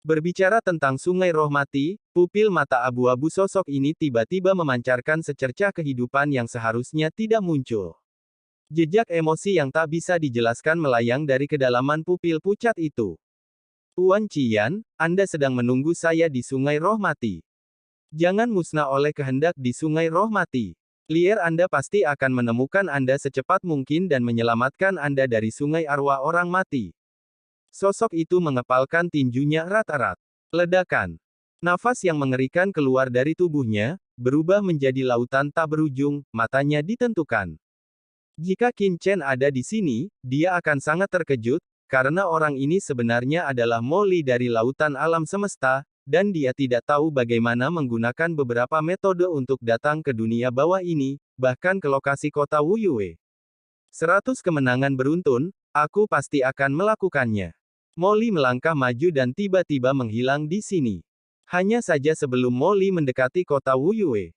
Berbicara tentang Sungai Roh Mati, pupil mata abu-abu sosok ini tiba-tiba memancarkan secercah kehidupan yang seharusnya tidak muncul. Jejak emosi yang tak bisa dijelaskan melayang dari kedalaman pupil pucat itu. Tuan Cian, Anda sedang menunggu saya di Sungai Roh Mati. Jangan musnah oleh kehendak di Sungai Roh Mati. Lier Anda pasti akan menemukan Anda secepat mungkin dan menyelamatkan Anda dari sungai arwah orang mati. Sosok itu mengepalkan tinjunya erat-erat. Ledakan. Nafas yang mengerikan keluar dari tubuhnya, berubah menjadi lautan tak berujung, matanya ditentukan. Jika Qin Chen ada di sini, dia akan sangat terkejut, karena orang ini sebenarnya adalah Molly dari lautan alam semesta, dan dia tidak tahu bagaimana menggunakan beberapa metode untuk datang ke dunia bawah ini, bahkan ke lokasi kota Wuyue. 100 kemenangan beruntun, aku pasti akan melakukannya. Molly melangkah maju dan tiba-tiba menghilang di sini. Hanya saja sebelum Molly mendekati kota Wuyue.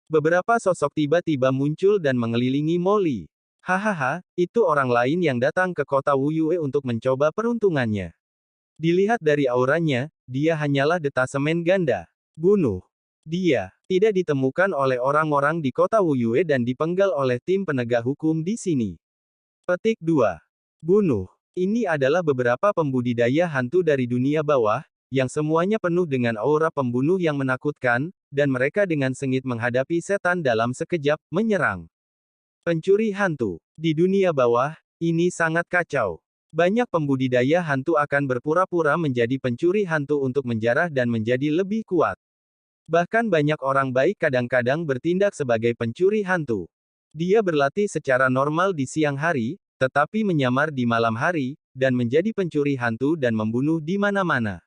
Beberapa sosok tiba-tiba muncul dan mengelilingi Molly. Hahaha, itu orang lain yang datang ke kota Wuyue untuk mencoba peruntungannya. Dilihat dari auranya, dia hanyalah detasemen ganda. Bunuh. Dia tidak ditemukan oleh orang-orang di kota Wuyue dan dipenggal oleh tim penegak hukum di sini. Petik 2. Bunuh. Ini adalah beberapa pembudidaya hantu dari dunia bawah, yang semuanya penuh dengan aura pembunuh yang menakutkan, dan mereka dengan sengit menghadapi setan dalam sekejap, menyerang. Pencuri hantu. Di dunia bawah, ini sangat kacau. Banyak pembudidaya hantu akan berpura-pura menjadi pencuri hantu untuk menjarah dan menjadi lebih kuat. Bahkan banyak orang baik kadang-kadang bertindak sebagai pencuri hantu. Dia berlatih secara normal di siang hari, tetapi menyamar di malam hari, dan menjadi pencuri hantu dan membunuh di mana-mana.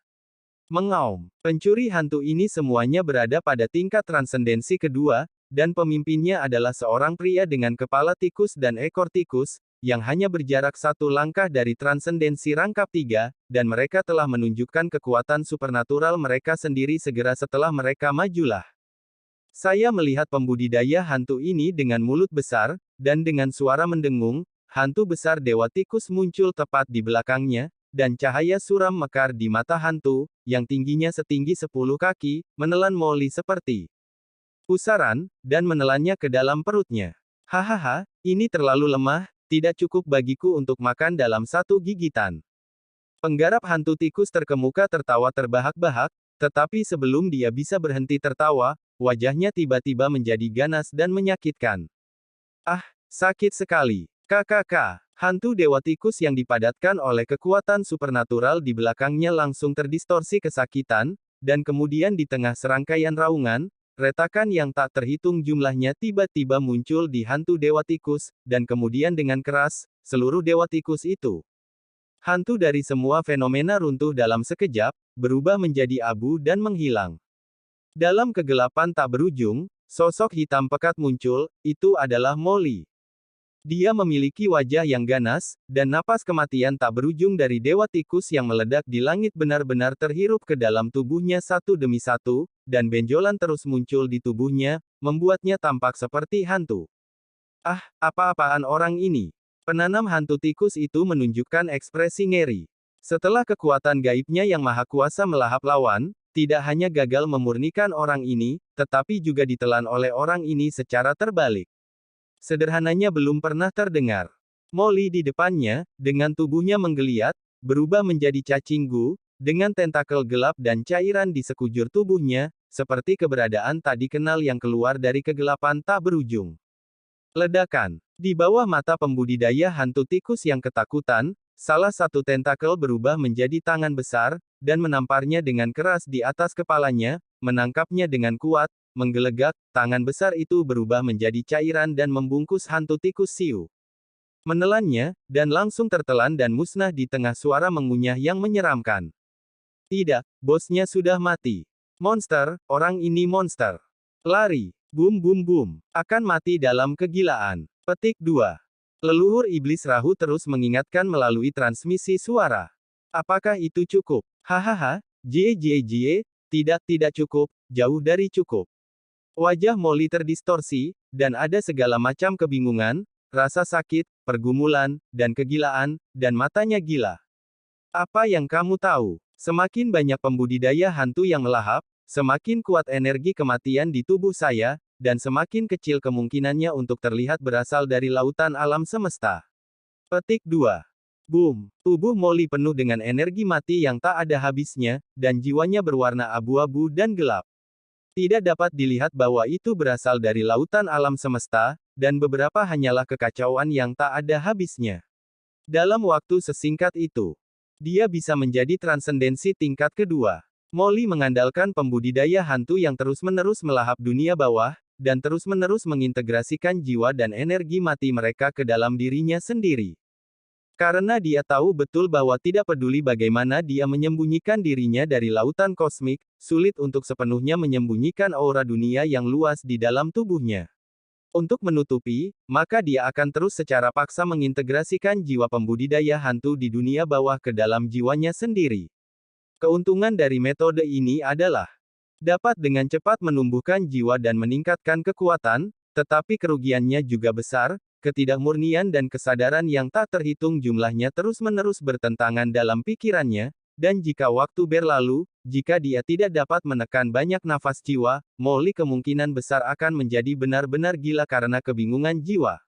Mengaum. Pencuri hantu ini semuanya berada pada tingkat transendensi kedua, dan pemimpinnya adalah seorang pria dengan kepala tikus dan ekor tikus, yang hanya berjarak satu langkah dari transendensi rangkap 3, dan mereka telah menunjukkan kekuatan supernatural mereka sendiri segera setelah mereka majulah. Saya melihat pembudidaya hantu ini dengan mulut besar, dan dengan suara mendengung, hantu besar Dewa Tikus muncul tepat di belakangnya, dan cahaya suram mekar di mata hantu, yang tingginya setinggi 10 kaki, menelan Molly seperti pusaran, dan menelannya ke dalam perutnya. Hahaha, ini terlalu lemah, tidak cukup bagiku untuk makan dalam satu gigitan. Penggarap hantu tikus terkemuka tertawa terbahak-bahak, tetapi sebelum dia bisa berhenti tertawa, wajahnya tiba-tiba menjadi ganas dan menyakitkan. Ah, sakit sekali. KKK. Hantu Dewa Tikus yang dipadatkan oleh kekuatan supernatural di belakangnya langsung terdistorsi kesakitan, dan kemudian di tengah serangkaian raungan, retakan yang tak terhitung jumlahnya tiba-tiba muncul di hantu Dewa Tikus, dan kemudian dengan keras, seluruh Dewa Tikus itu. Hantu dari semua fenomena runtuh dalam sekejap, berubah menjadi abu dan menghilang. Dalam kegelapan tak berujung, sosok hitam pekat muncul, itu adalah Molly. Dia memiliki wajah yang ganas, dan napas kematian tak berujung dari Dewa Tikus yang meledak di langit benar-benar terhirup ke dalam tubuhnya satu demi satu, dan benjolan terus muncul di tubuhnya, membuatnya tampak seperti hantu. Ah, apa-apaan orang ini? Penanam hantu tikus itu menunjukkan ekspresi ngeri. Setelah kekuatan gaibnya yang maha kuasa melahap lawan, tidak hanya gagal memurnikan orang ini, tetapi juga ditelan oleh orang ini secara terbalik. Sederhananya belum pernah terdengar. Molly di depannya, dengan tubuhnya menggeliat, berubah menjadi cacing gu, dengan tentakel gelap dan cairan di sekujur tubuhnya, seperti keberadaan tak dikenal yang keluar dari kegelapan tak berujung. Ledakan. Di bawah mata pembudidaya hantu tikus yang ketakutan, salah satu tentakel berubah menjadi tangan besar, dan menamparnya dengan keras di atas kepalanya, menangkapnya dengan kuat, menggelegak, tangan besar itu berubah menjadi cairan dan membungkus hantu tikus Siu. Menelannya, dan langsung tertelan dan musnah di tengah suara mengunyah yang menyeramkan. Tidak, bosnya sudah mati. Monster, orang ini monster. Lari. Bum bum bum. Akan mati dalam kegilaan. Petik 2. Leluhur iblis Rahu terus mengingatkan melalui transmisi suara. Apakah itu cukup? Hahaha, jie, tidak cukup, jauh dari cukup. Wajah Molly terdistorsi, dan ada segala macam kebingungan, rasa sakit, pergumulan, dan kegilaan, dan matanya gila. Apa yang kamu tahu? Semakin banyak pembudidaya hantu yang melahap, semakin kuat energi kematian di tubuh saya, dan semakin kecil kemungkinannya untuk terlihat berasal dari lautan alam semesta. Petik 2. Boom. Tubuh Molly penuh dengan energi mati yang tak ada habisnya, dan jiwanya berwarna abu-abu dan gelap. Tidak dapat dilihat bahwa itu berasal dari lautan alam semesta, dan beberapa hanyalah kekacauan yang tak ada habisnya. Dalam waktu sesingkat itu, dia bisa menjadi transendensi tingkat kedua. Molly mengandalkan pembudidaya hantu yang terus-menerus melahap dunia bawah, dan terus-menerus mengintegrasikan jiwa dan energi mati mereka ke dalam dirinya sendiri. Karena dia tahu betul bahwa tidak peduli bagaimana dia menyembunyikan dirinya dari lautan kosmik, sulit untuk sepenuhnya menyembunyikan aura dunia yang luas di dalam tubuhnya. Untuk menutupi, maka dia akan terus secara paksa mengintegrasikan jiwa pembudidaya hantu di dunia bawah ke dalam jiwanya sendiri. Keuntungan dari metode ini adalah dapat dengan cepat menumbuhkan jiwa dan meningkatkan kekuatan, tetapi kerugiannya juga besar. Ketidakmurnian dan kesadaran yang tak terhitung jumlahnya terus-menerus bertentangan dalam pikirannya, dan jika waktu berlalu, jika dia tidak dapat menekan banyak nafas jiwa, Molly kemungkinan besar akan menjadi benar-benar gila karena kebingungan jiwa.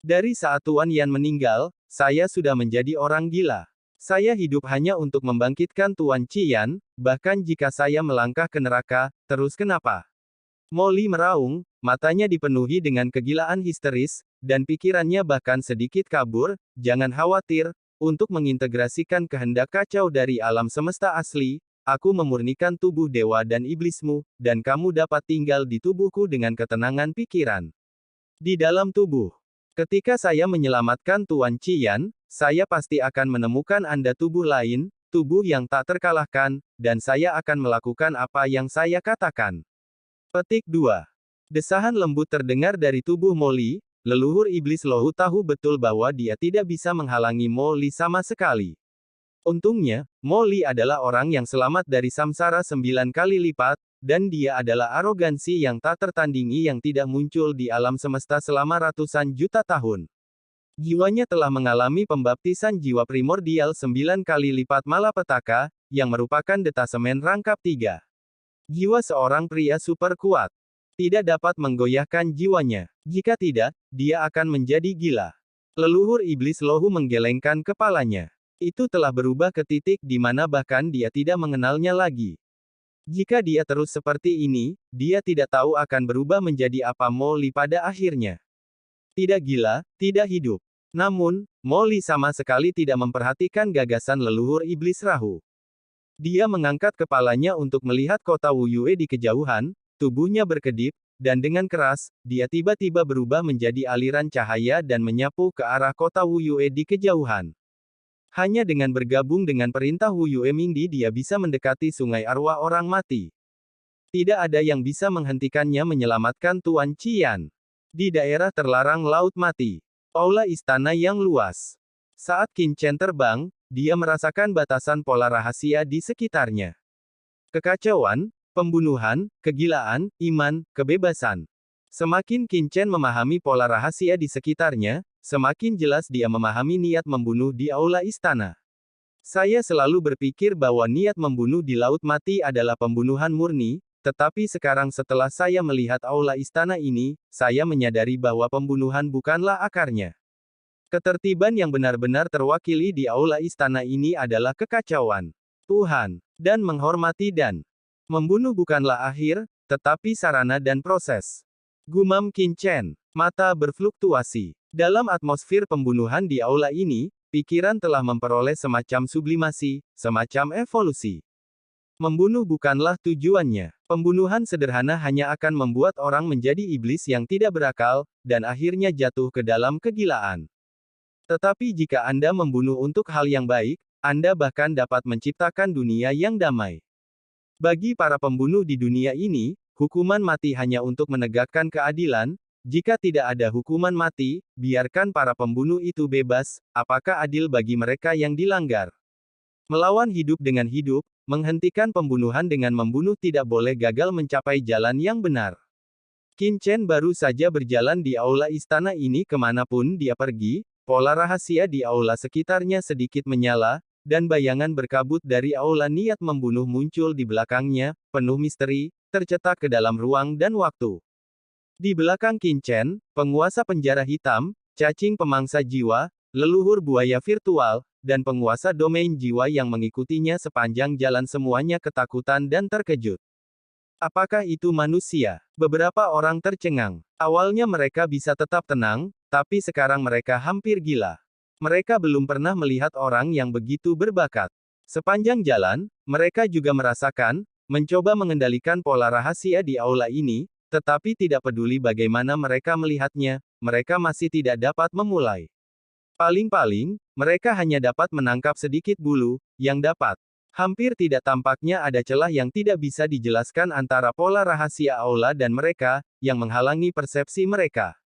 Dari saat Tuan Yan meninggal, saya sudah menjadi orang gila. Saya hidup hanya untuk membangkitkan Tuan Qian, bahkan jika saya melangkah ke neraka, terus kenapa? Molly meraung, matanya dipenuhi dengan kegilaan histeris, dan pikirannya bahkan sedikit kabur. Jangan khawatir, untuk mengintegrasikan kehendak kacau dari alam semesta asli, aku memurnikan tubuh dewa dan iblismu, dan kamu dapat tinggal di tubuhku dengan ketenangan pikiran. Di dalam tubuh. Ketika saya menyelamatkan Tuan Qian, saya pasti akan menemukan Anda tubuh lain, tubuh yang tak terkalahkan, dan saya akan melakukan apa yang saya katakan. Petik 2. Desahan lembut terdengar dari tubuh Molly. Leluhur iblis Lohu tahu betul bahwa dia tidak bisa menghalangi Molly sama sekali. Untungnya, Molly adalah orang yang selamat dari samsara 9 kali lipat, dan dia adalah arogansi yang tak tertandingi yang tidak muncul di alam semesta selama ratusan juta tahun. Jiwanya telah mengalami pembaptisan jiwa primordial 9 kali lipat malapetaka, yang merupakan detasemen rangkap 3. Jiwa seorang pria super kuat tidak dapat menggoyahkan jiwanya. Jika tidak, dia akan menjadi gila. Leluhur iblis Lohu menggelengkan kepalanya. Itu telah berubah ke titik di mana bahkan dia tidak mengenalnya lagi. Jika dia terus seperti ini, dia tidak tahu akan berubah menjadi apa Molly pada akhirnya. Tidak gila, tidak hidup. Namun, Molly sama sekali tidak memperhatikan gagasan leluhur iblis Rahu. Dia mengangkat kepalanya untuk melihat kota Wu Yue di kejauhan, tubuhnya berkedip, dan dengan keras, dia tiba-tiba berubah menjadi aliran cahaya dan menyapu ke arah kota Wu Yue di kejauhan. Hanya dengan bergabung dengan perintah Wu Yue Mingdi dia bisa mendekati sungai arwah orang mati. Tidak ada yang bisa menghentikannya menyelamatkan Tuan Qian. Di daerah terlarang Laut Mati. Aula istana yang luas. Saat Qin Chen terbang, dia merasakan batasan pola rahasia di sekitarnya. Kekacauan, pembunuhan, kegilaan, iman, kebebasan. Semakin Qin Chen memahami pola rahasia di sekitarnya, semakin jelas dia memahami niat membunuh di aula istana. Saya selalu berpikir bahwa niat membunuh di Laut Mati adalah pembunuhan murni, tetapi sekarang setelah saya melihat aula istana ini, saya menyadari bahwa pembunuhan bukanlah akarnya. Ketertiban yang benar-benar terwakili di aula istana ini adalah kekacauan. Tuhan, dan menghormati dan membunuh bukanlah akhir, tetapi sarana dan proses. Gumam Qin Chen. Mata berfluktuasi. Dalam atmosfer pembunuhan di aula ini, pikiran telah memperoleh semacam sublimasi, semacam evolusi. Membunuh bukanlah tujuannya. Pembunuhan sederhana hanya akan membuat orang menjadi iblis yang tidak berakal, dan akhirnya jatuh ke dalam kegilaan. Tetapi jika Anda membunuh untuk hal yang baik, Anda bahkan dapat menciptakan dunia yang damai. Bagi para pembunuh di dunia ini, hukuman mati hanya untuk menegakkan keadilan. Jika tidak ada hukuman mati, biarkan para pembunuh itu bebas. Apakah adil bagi mereka yang dilanggar? Melawan hidup dengan hidup, menghentikan pembunuhan dengan membunuh tidak boleh gagal mencapai jalan yang benar. Qin Chen baru saja berjalan di aula istana ini kemanapun dia pergi. Pola rahasia di aula sekitarnya sedikit menyala, dan bayangan berkabut dari aula niat membunuh muncul di belakangnya, penuh misteri, tercetak ke dalam ruang dan waktu. Di belakang Qin Chen, penguasa penjara hitam, cacing pemangsa jiwa, leluhur buaya virtual, dan penguasa domain jiwa yang mengikutinya sepanjang jalan semuanya ketakutan dan terkejut. Apakah itu manusia? Beberapa orang tercengang. Awalnya mereka bisa tetap tenang, tapi sekarang mereka hampir gila. Mereka belum pernah melihat orang yang begitu berbakat. Sepanjang jalan, mereka juga merasakan, mencoba mengendalikan pola rahasia di aula ini, tetapi tidak peduli bagaimana mereka melihatnya, mereka masih tidak dapat memulai. Paling-paling, mereka hanya dapat menangkap sedikit bulu, yang dapat. Hampir tidak tampaknya ada celah yang tidak bisa dijelaskan antara pola rahasia aula dan mereka, yang menghalangi persepsi mereka.